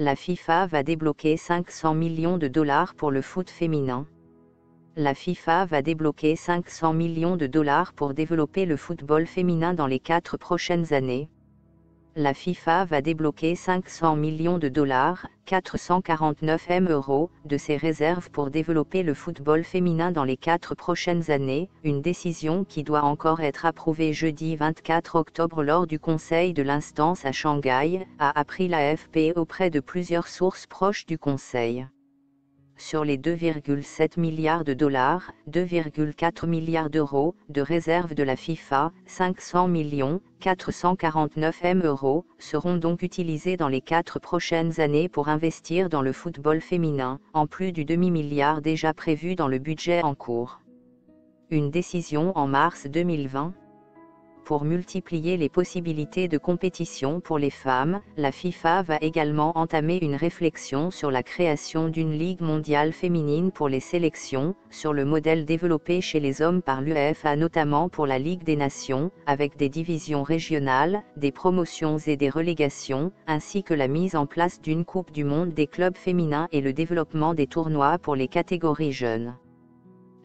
La FIFA va débloquer 500 millions de dollars pour le foot féminin. La FIFA va débloquer 500 millions de dollars pour développer le football féminin dans les 4 prochaines années. La FIFA va débloquer 500 millions de dollars, 449 M euros, de ses réserves pour développer le football féminin dans les 4 prochaines années, une décision qui doit encore être approuvée jeudi 24 octobre lors du Conseil de l'instance à Shanghai, a appris l'AFP auprès de plusieurs sources proches du Conseil. Sur les 2,7 milliards de dollars, 2,4 milliards d'euros, de réserve de la FIFA, 500 millions, 449 M euros, seront donc utilisés dans les 4 prochaines années pour investir dans le football féminin, en plus du demi-milliard déjà prévu dans le budget en cours. Une décision en mars 2020. Pour multiplier les possibilités de compétition pour les femmes, la FIFA va également entamer une réflexion sur la création d'une Ligue mondiale féminine pour les sélections, sur le modèle développé chez les hommes par l'UEFA notamment pour la Ligue des Nations, avec des divisions régionales, des promotions et des relégations, ainsi que la mise en place d'une Coupe du monde des clubs féminins et le développement des tournois pour les catégories jeunes.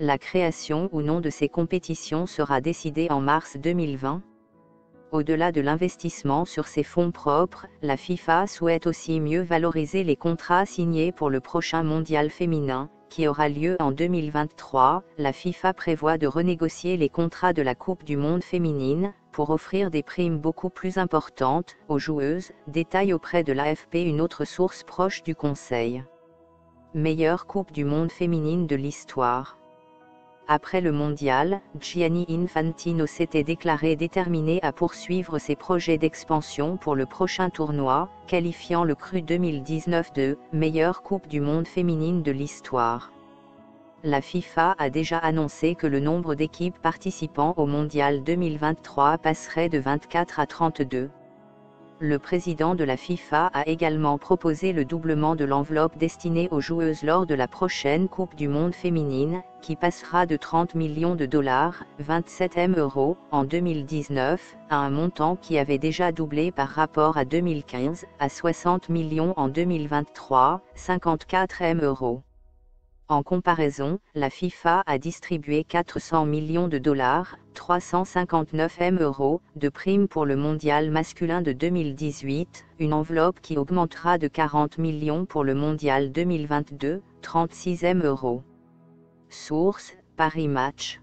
La création ou non de ces compétitions sera décidée en mars 2020. Au-delà de l'investissement sur ses fonds propres, la FIFA souhaite aussi mieux valoriser les contrats signés pour le prochain mondial féminin, qui aura lieu en 2023. La FIFA prévoit de renégocier les contrats de la Coupe du monde féminine, pour offrir des primes beaucoup plus importantes aux joueuses, détaille auprès de l'AFP une autre source proche du Conseil. Meilleure Coupe du monde féminine de l'histoire. Après le mondial, Gianni Infantino s'était déclaré déterminé à poursuivre ses projets d'expansion pour le prochain tournoi, qualifiant le Cru 2019 de « meilleure Coupe du monde féminine de l'histoire ». La FIFA a déjà annoncé que le nombre d'équipes participant au mondial 2023 passerait de 24 à 32. Le président de la FIFA a également proposé le doublement de l'enveloppe destinée aux joueuses lors de la prochaine Coupe du monde féminine, qui passera de 30 millions de dollars, 27 M euros, en 2019, à un montant qui avait déjà doublé par rapport à 2015, à 60 millions en 2023, 54 M euros. En comparaison, la FIFA a distribué 400 millions de dollars, 359 M euros, de primes pour le mondial masculin de 2018, une enveloppe qui augmentera de 40 millions pour le mondial 2022, 36 M euros. Source, Paris Match.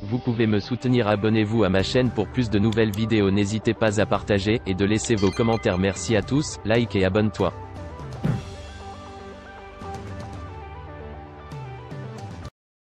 Vous pouvez me soutenir, abonnez-vous à ma chaîne pour plus de nouvelles vidéos, n'hésitez pas à partager, et de laisser vos commentaires. Merci à tous, like et abonne-toi.